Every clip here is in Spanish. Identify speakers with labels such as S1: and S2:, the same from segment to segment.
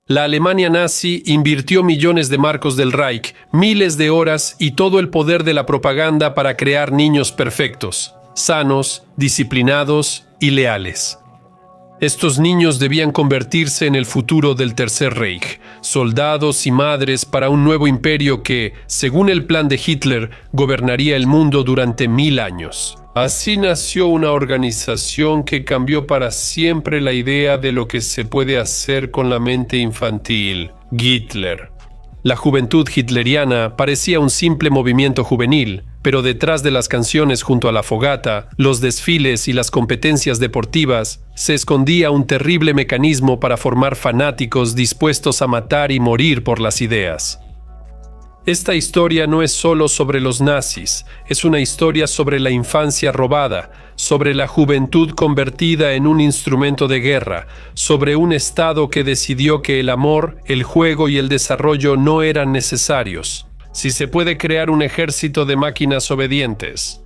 S1: La Alemania nazi invirtió millones de marcos del Reich, miles de horas y todo el poder de la propaganda para crear niños perfectos, sanos, disciplinados y leales. Estos niños debían convertirse en el futuro del Tercer Reich, soldados y madres para un nuevo imperio que, según el plan de Hitler, gobernaría el mundo durante 1000 años. Así nació una organización que cambió para siempre la idea de lo que se puede hacer con la mente infantil, Hitler. La juventud hitleriana parecía un simple movimiento juvenil, pero detrás de las canciones junto a la fogata, los desfiles y las competencias deportivas, se escondía un terrible mecanismo para formar fanáticos dispuestos a matar y morir por las ideas. Esta historia no es solo sobre los nazis, es una historia sobre la infancia robada, sobre la juventud convertida en un instrumento de guerra, sobre un Estado que decidió que el amor, el juego y el desarrollo no eran necesarios. Si se puede crear un ejército de máquinas obedientes.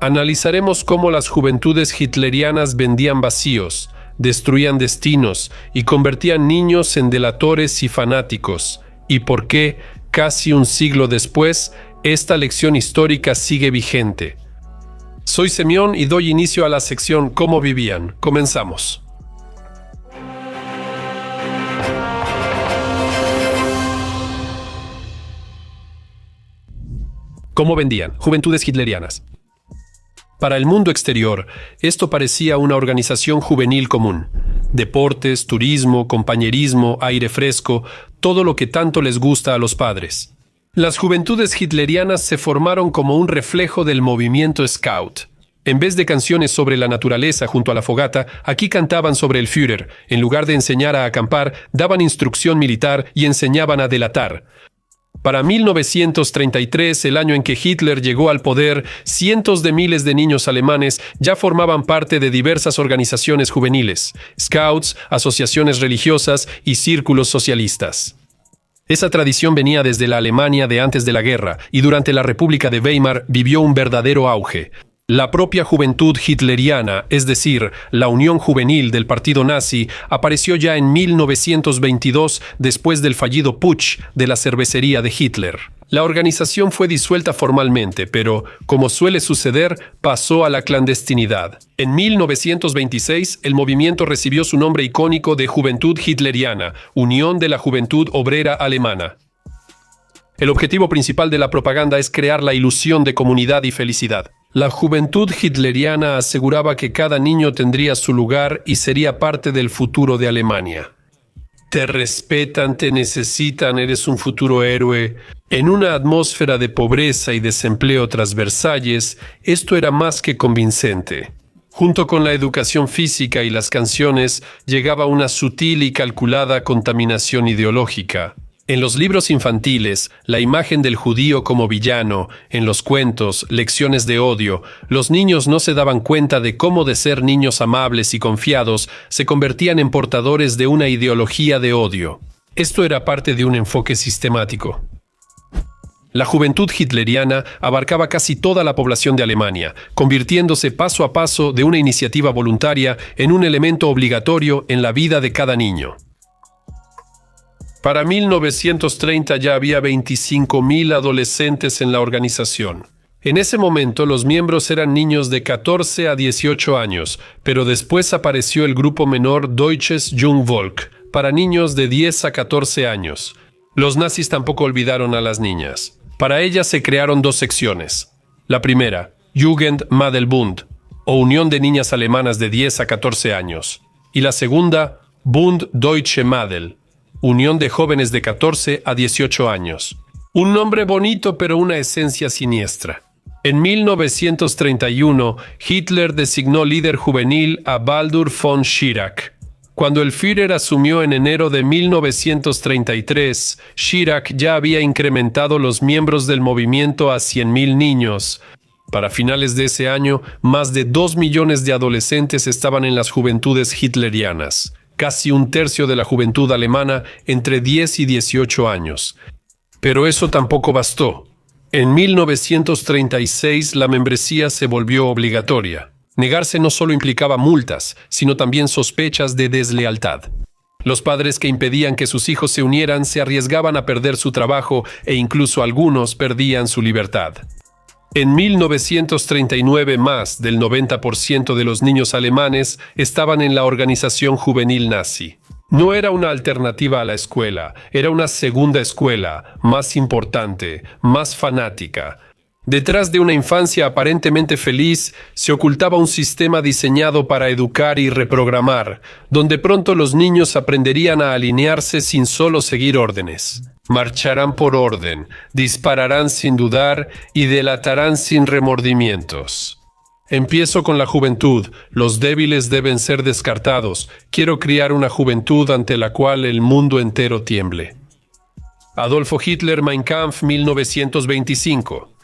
S1: Analizaremos cómo las juventudes hitlerianas vendían vacíos, destruían destinos y convertían niños en delatores y fanáticos, y por qué, casi un siglo después, esta lección histórica sigue vigente. Soy Semyon y doy inicio a la sección ¿Cómo vivían? Comenzamos. ¿Cómo vendían? Juventudes hitlerianas. Para el mundo exterior, esto parecía una organización juvenil común. Deportes, turismo, compañerismo, aire fresco, todo lo que tanto les gusta a los padres. Las juventudes hitlerianas se formaron como un reflejo del movimiento Scout. En vez de canciones sobre la naturaleza junto a la fogata, aquí cantaban sobre el Führer. En lugar de enseñar a acampar, daban instrucción militar y enseñaban a delatar. Para 1933, el año en que Hitler llegó al poder, cientos de miles de niños alemanes ya formaban parte de diversas organizaciones juveniles, scouts, asociaciones religiosas y círculos socialistas. Esa tradición venía desde la Alemania de antes de la guerra y durante la República de Weimar vivió un verdadero auge. La propia juventud hitleriana, es decir, la Unión Juvenil del partido nazi, apareció ya en 1922 después del fallido putsch de la cervecería de Hitler. La organización fue disuelta formalmente, pero, como suele suceder, pasó a la clandestinidad. En 1926, el movimiento recibió su nombre icónico de Juventud Hitleriana, Unión de la Juventud Obrera Alemana. El objetivo principal de la propaganda es crear la ilusión de comunidad y felicidad. La juventud hitleriana aseguraba que cada niño tendría su lugar y sería parte del futuro de Alemania. Te respetan, te necesitan, eres un futuro héroe. En una atmósfera de pobreza y desempleo tras Versalles, esto era más que convincente. Junto con la educación física y las canciones, llegaba una sutil y calculada contaminación ideológica. En los libros infantiles, la imagen del judío como villano, en los cuentos, lecciones de odio, los niños no se daban cuenta de cómo de ser niños amables y confiados se convertían en portadores de una ideología de odio. Esto era parte de un enfoque sistemático. La juventud hitleriana abarcaba casi toda la población de Alemania, convirtiéndose paso a paso de una iniciativa voluntaria en un elemento obligatorio en la vida de cada niño. Para 1930 ya había 25.000 adolescentes en la organización. En ese momento los miembros eran niños de 14 a 18 años, pero después apareció el grupo menor Deutsches Jungvolk, para niños de 10 a 14 años. Los nazis tampoco olvidaron a las niñas. Para ellas se crearon dos secciones. La primera, Jugendmädelbund, o Unión de Niñas Alemanas de 10 a 14 años. Y la segunda, Bund Deutsche Mädel, Unión de Jóvenes de 14 a 18 años. Un nombre bonito pero una esencia siniestra. En 1931, Hitler designó líder juvenil a Baldur von Schirach. Cuando el Führer asumió en enero de 1933, Schirach ya había incrementado los miembros del movimiento a 100.000 niños. Para finales de ese año, más de 2 millones de adolescentes estaban en las juventudes hitlerianas. Casi un tercio de la juventud alemana entre 10 y 18 años. Pero eso tampoco bastó. En 1936 la membresía se volvió obligatoria. Negarse no solo implicaba multas, sino también sospechas de deslealtad. Los padres que impedían que sus hijos se unieran se arriesgaban a perder su trabajo e incluso algunos perdían su libertad. En 1939, más del 90% de los niños alemanes estaban en la organización juvenil nazi. No era una alternativa a la escuela, era una segunda escuela, más importante, más fanática. Detrás de una infancia aparentemente feliz se ocultaba un sistema diseñado para educar y reprogramar, donde pronto los niños aprenderían a alinearse sin solo seguir órdenes. Marcharán por orden, dispararán sin dudar y delatarán sin remordimientos. Empiezo con la juventud. Los débiles deben ser descartados. Quiero criar una juventud ante la cual el mundo entero tiemble. Adolfo Hitler, Mein Kampf, 1925.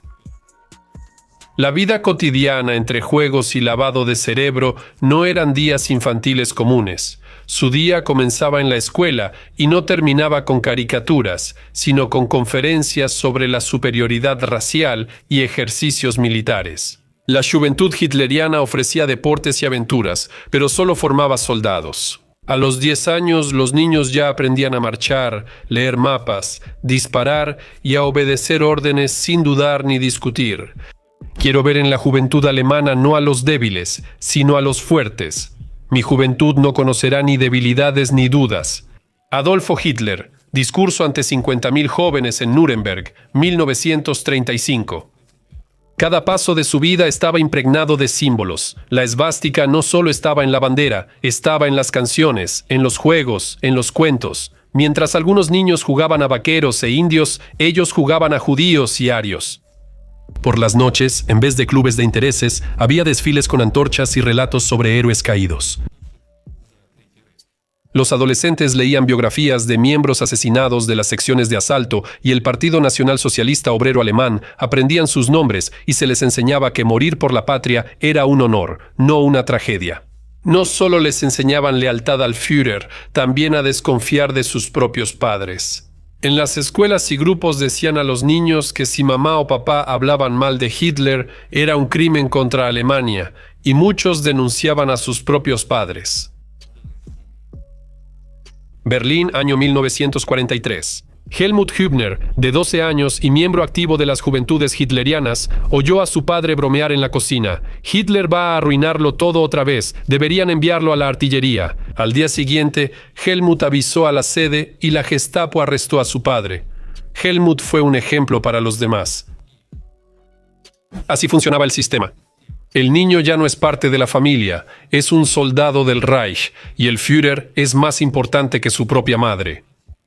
S1: La vida cotidiana entre juegos y lavado de cerebro no eran días infantiles comunes. Su día comenzaba en la escuela y no terminaba con caricaturas, sino con conferencias sobre la superioridad racial y ejercicios militares. La juventud hitleriana ofrecía deportes y aventuras, pero solo formaba soldados. A los 10 años, los niños ya aprendían a marchar, leer mapas, disparar y a obedecer órdenes sin dudar ni discutir. Quiero ver en la juventud alemana no a los débiles, sino a los fuertes. Mi juventud no conocerá ni debilidades ni dudas. Adolfo Hitler, discurso ante 50.000 jóvenes en Nuremberg, 1935. Cada paso de su vida estaba impregnado de símbolos. La esvástica no solo estaba en la bandera, estaba en las canciones, en los juegos, en los cuentos. Mientras algunos niños jugaban a vaqueros e indios, ellos jugaban a judíos y arios. Por las noches, en vez de clubes de intereses, había desfiles con antorchas y relatos sobre héroes caídos. Los adolescentes leían biografías de miembros asesinados de las secciones de asalto y el Partido Nacional Socialista Obrero Alemán aprendían sus nombres y se les enseñaba que morir por la patria era un honor, no una tragedia. No solo les enseñaban lealtad al Führer, también a desconfiar de sus propios padres. En las escuelas y grupos decían a los niños que si mamá o papá hablaban mal de Hitler era un crimen contra Alemania, y muchos denunciaban a sus propios padres. Berlín, año 1943. Helmut Hübner, de 12 años y miembro activo de las juventudes hitlerianas, oyó a su padre bromear en la cocina. Hitler va a arruinarlo todo otra vez, deberían enviarlo a la artillería. Al día siguiente, Helmut avisó a la sede y la Gestapo arrestó a su padre. Helmut fue un ejemplo para los demás. Así funcionaba el sistema. El niño ya no es parte de la familia, es un soldado del Reich, y el Führer es más importante que su propia madre.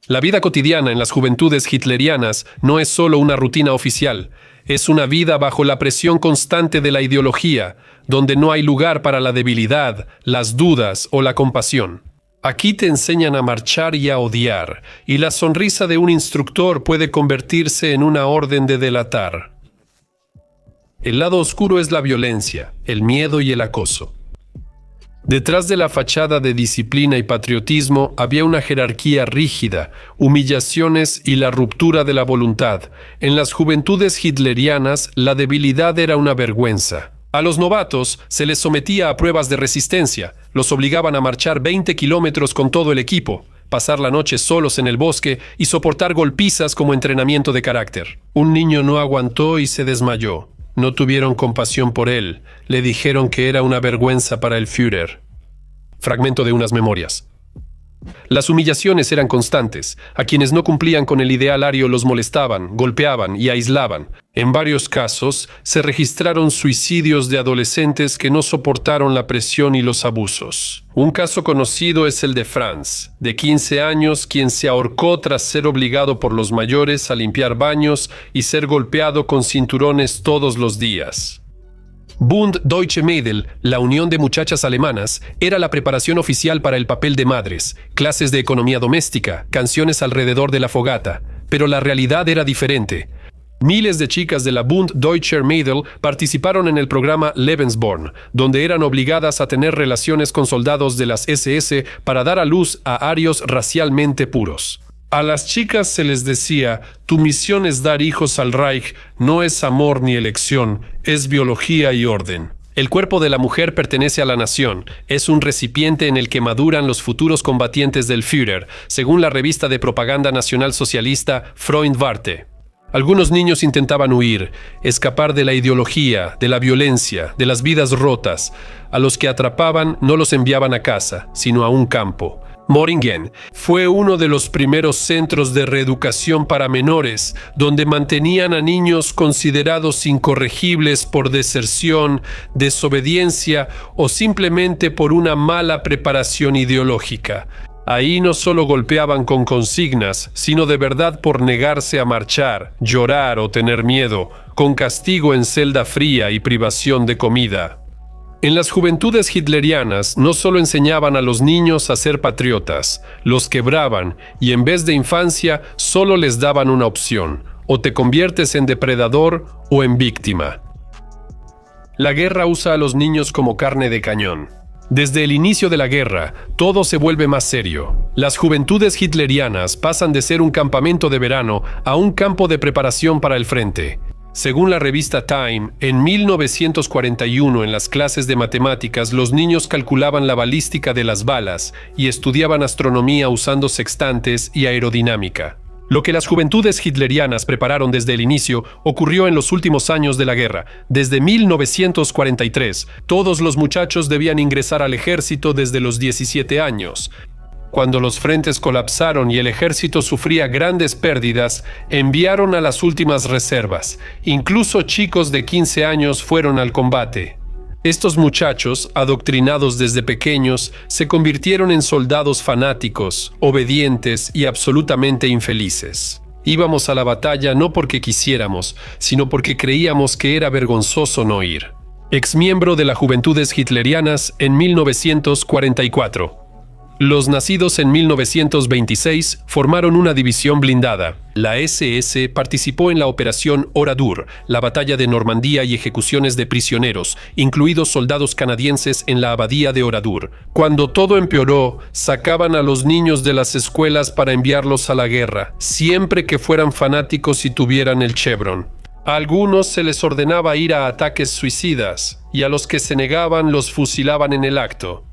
S1: La vida cotidiana en las juventudes hitlerianas no es solo una rutina oficial, es una vida bajo la presión constante de la ideología, donde no hay lugar para la debilidad, las dudas o la compasión. Aquí te enseñan a marchar y a odiar, y la sonrisa de un instructor puede convertirse en una orden de delatar. El lado oscuro es la violencia, el miedo y el acoso. Detrás de la fachada de disciplina y patriotismo había una jerarquía rígida, humillaciones y la ruptura de la voluntad. En las juventudes hitlerianas, la debilidad era una vergüenza. A los novatos se les sometía a pruebas de resistencia, los obligaban a marchar 20 kilómetros con todo el equipo, pasar la noche solos en el bosque y soportar golpizas como entrenamiento de carácter. Un niño no aguantó y se desmayó. No tuvieron compasión por él. Le dijeron que era una vergüenza para el Führer. Fragmento de unas memorias. Las humillaciones eran constantes. A quienes no cumplían con el ideal ario los molestaban, golpeaban y aislaban. En varios casos se registraron suicidios de adolescentes que no soportaron la presión y los abusos. Un caso conocido es el de Franz, de 15 años, quien se ahorcó tras ser obligado por los mayores a limpiar baños y ser golpeado con cinturones todos los días. Bund Deutsche Mädel, la unión de muchachas alemanas, era la preparación oficial para el papel de madres, clases de economía doméstica, canciones alrededor de la fogata. Pero la realidad era diferente. Miles de chicas de la Bund Deutscher Mädel participaron en el programa Lebensborn, donde eran obligadas a tener relaciones con soldados de las SS para dar a luz a arios racialmente puros. A las chicas se les decía, tu misión es dar hijos al Reich, no es amor ni elección, es biología y orden. El cuerpo de la mujer pertenece a la nación. Es un recipiente en el que maduran los futuros combatientes del Führer, según la revista de propaganda nacional socialista Freund Warte. Algunos niños intentaban huir, escapar de la ideología, de la violencia, de las vidas rotas. A los que atrapaban no los enviaban a casa, sino a un campo. Moringen fue uno de los primeros centros de reeducación para menores, donde mantenían a niños considerados incorregibles por deserción, desobediencia o simplemente por una mala preparación ideológica. Ahí no solo golpeaban con consignas, sino de verdad por negarse a marchar, llorar o tener miedo, con castigo en celda fría y privación de comida. En las juventudes hitlerianas no solo enseñaban a los niños a ser patriotas, los quebraban y en vez de infancia solo les daban una opción: o te conviertes en depredador o en víctima. La guerra usa a los niños como carne de cañón. Desde el inicio de la guerra, todo se vuelve más serio. Las juventudes hitlerianas pasan de ser un campamento de verano a un campo de preparación para el frente. Según la revista Time, en 1941 en las clases de matemáticas los niños calculaban la balística de las balas y estudiaban astronomía usando sextantes y aerodinámica. Lo que las juventudes hitlerianas prepararon desde el inicio ocurrió en los últimos años de la guerra. Desde 1943, todos los muchachos debían ingresar al ejército desde los 17 años. Cuando los frentes colapsaron y el ejército sufría grandes pérdidas, enviaron a las últimas reservas. Incluso chicos de 15 años fueron al combate. Estos muchachos, adoctrinados desde pequeños, se convirtieron en soldados fanáticos, obedientes y absolutamente infelices. Íbamos a la batalla no porque quisiéramos, sino porque creíamos que era vergonzoso no ir. Exmiembro de las Juventudes Hitlerianas en 1944. Los nacidos en 1926 formaron una división blindada. La SS participó en la Operación Oradour, la batalla de Normandía y ejecuciones de prisioneros, incluidos soldados canadienses en la abadía de Oradour. Cuando todo empeoró, sacaban a los niños de las escuelas para enviarlos a la guerra, siempre que fueran fanáticos y tuvieran el chevron. A algunos se les ordenaba ir a ataques suicidas, y a los que se negaban los fusilaban en el acto.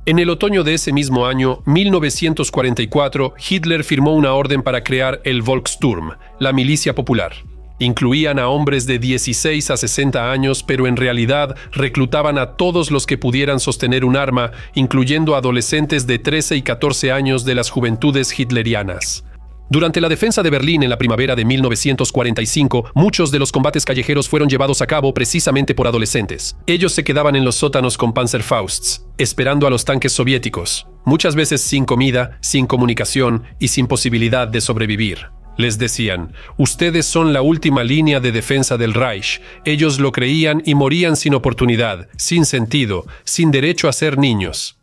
S1: En el otoño de ese mismo año, 1944, Hitler firmó una orden para crear el Volkssturm, la milicia popular. Incluían a hombres de 16 a 60 años, pero en realidad reclutaban a todos los que pudieran sostener un arma, incluyendo adolescentes de 13 y 14 años de las juventudes hitlerianas. Durante la defensa de Berlín en la primavera de 1945, muchos de los combates callejeros fueron llevados a cabo precisamente por adolescentes. Ellos se quedaban en los sótanos con Panzerfausts, esperando a los tanques soviéticos, muchas veces sin comida, sin comunicación y sin posibilidad de sobrevivir. Les decían: ustedes son la última línea de defensa del Reich. Ellos lo creían y morían sin oportunidad, sin sentido, sin derecho a ser niños.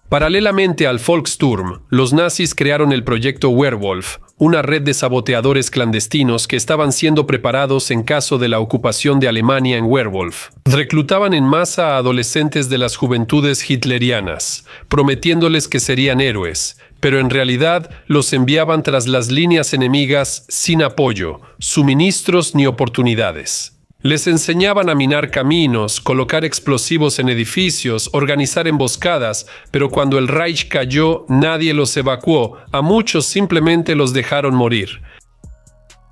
S1: Paralelamente al Volkssturm, los nazis crearon el proyecto Werwolf, una red de saboteadores clandestinos que estaban siendo preparados en caso de la ocupación de Alemania en Werwolf. Reclutaban en masa a adolescentes de las juventudes hitlerianas, prometiéndoles que serían héroes, pero en realidad los enviaban tras las líneas enemigas sin apoyo, suministros ni oportunidades. Les enseñaban a minar caminos, colocar explosivos en edificios, organizar emboscadas, pero cuando el Reich cayó, nadie los evacuó, a muchos simplemente los dejaron morir.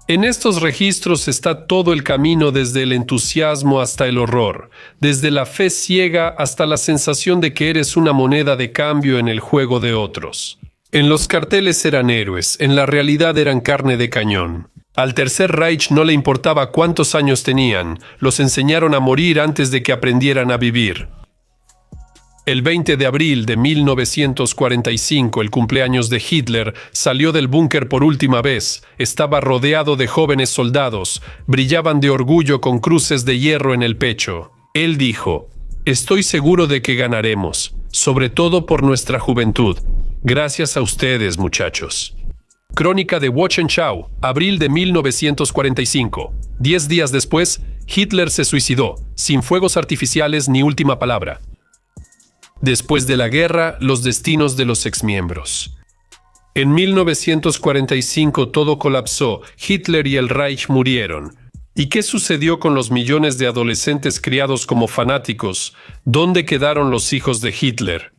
S1: En estos registros está todo el camino desde el entusiasmo hasta el horror, desde la fe ciega hasta la sensación de que eres una moneda de cambio en el juego de otros. En los carteles eran héroes, en la realidad eran carne de cañón. Al Tercer Reich no le importaba cuántos años tenían, los enseñaron a morir antes de que aprendieran a vivir. El 20 de abril de 1945, el cumpleaños de Hitler, salió del búnker por última vez. Estaba rodeado de jóvenes soldados, brillaban de orgullo con cruces de hierro en el pecho. Él dijo: «Estoy seguro de que ganaremos, sobre todo por nuestra juventud. Gracias a ustedes, muchachos». Crónica de Wachenschau, abril de 1945. 10 días después, Hitler se suicidó, sin fuegos artificiales ni última palabra. Después de la guerra, los destinos de los exmiembros. En 1945 todo colapsó, Hitler y el Reich murieron. ¿Y qué sucedió con los millones de adolescentes criados como fanáticos? ¿Dónde quedaron los hijos de Hitler?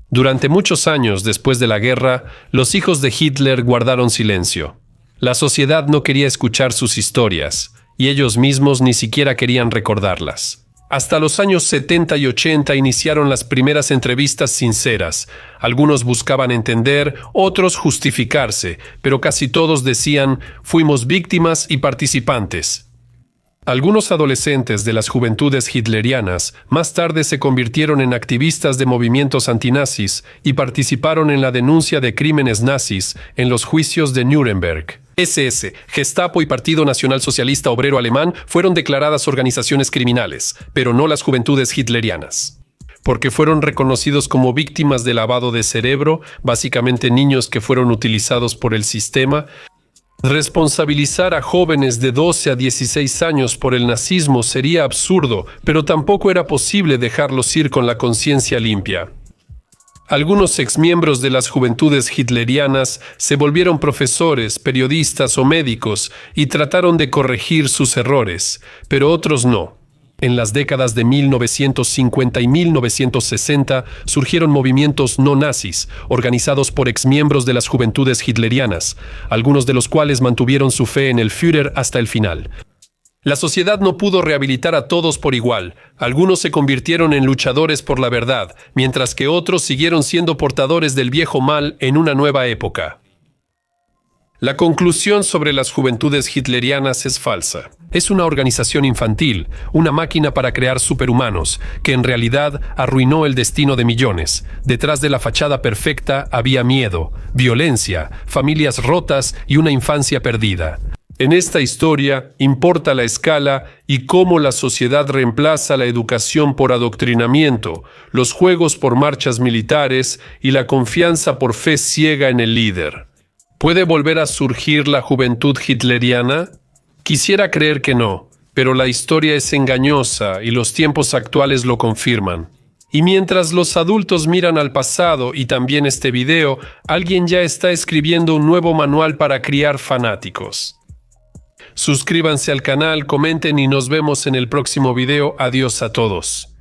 S1: Durante muchos años después de la guerra, los hijos de Hitler guardaron silencio. La sociedad no quería escuchar sus historias, y ellos mismos ni siquiera querían recordarlas. Hasta los años 70 y 80 iniciaron las primeras entrevistas sinceras. Algunos buscaban entender, otros justificarse, pero casi todos decían: fuimos víctimas y participantes. Algunos adolescentes de las juventudes hitlerianas más tarde se convirtieron en activistas de movimientos antinazis y participaron en la denuncia de crímenes nazis en los juicios de Nuremberg. SS, Gestapo y Partido Nacional Socialista Obrero Alemán fueron declaradas organizaciones criminales, pero no las juventudes hitlerianas, porque fueron reconocidos como víctimas de lavado de cerebro, básicamente niños que fueron utilizados por el sistema. Responsabilizar a jóvenes de 12 a 16 años por el nazismo sería absurdo, pero tampoco era posible dejarlos ir con la conciencia limpia. Algunos exmiembros de las juventudes hitlerianas se volvieron profesores, periodistas o médicos y trataron de corregir sus errores, pero otros no. En las décadas de 1950 y 1960 surgieron movimientos no nazis, organizados por exmiembros de las juventudes hitlerianas, algunos de los cuales mantuvieron su fe en el Führer hasta el final. La sociedad no pudo rehabilitar a todos por igual. Algunos se convirtieron en luchadores por la verdad, mientras que otros siguieron siendo portadores del viejo mal en una nueva época. La conclusión sobre las juventudes hitlerianas es falsa. Es una organización infantil, una máquina para crear superhumanos, que en realidad arruinó el destino de millones. Detrás de la fachada perfecta había miedo, violencia, familias rotas y una infancia perdida. En esta historia importa la escala y cómo la sociedad reemplaza la educación por adoctrinamiento, los juegos por marchas militares y la confianza por fe ciega en el líder. ¿Puede volver a surgir la juventud hitleriana? Quisiera creer que no, pero la historia es engañosa y los tiempos actuales lo confirman. Y mientras los adultos miran al pasado y también este video, alguien ya está escribiendo un nuevo manual para criar fanáticos. Suscríbanse al canal, comenten y nos vemos en el próximo video. Adiós a todos.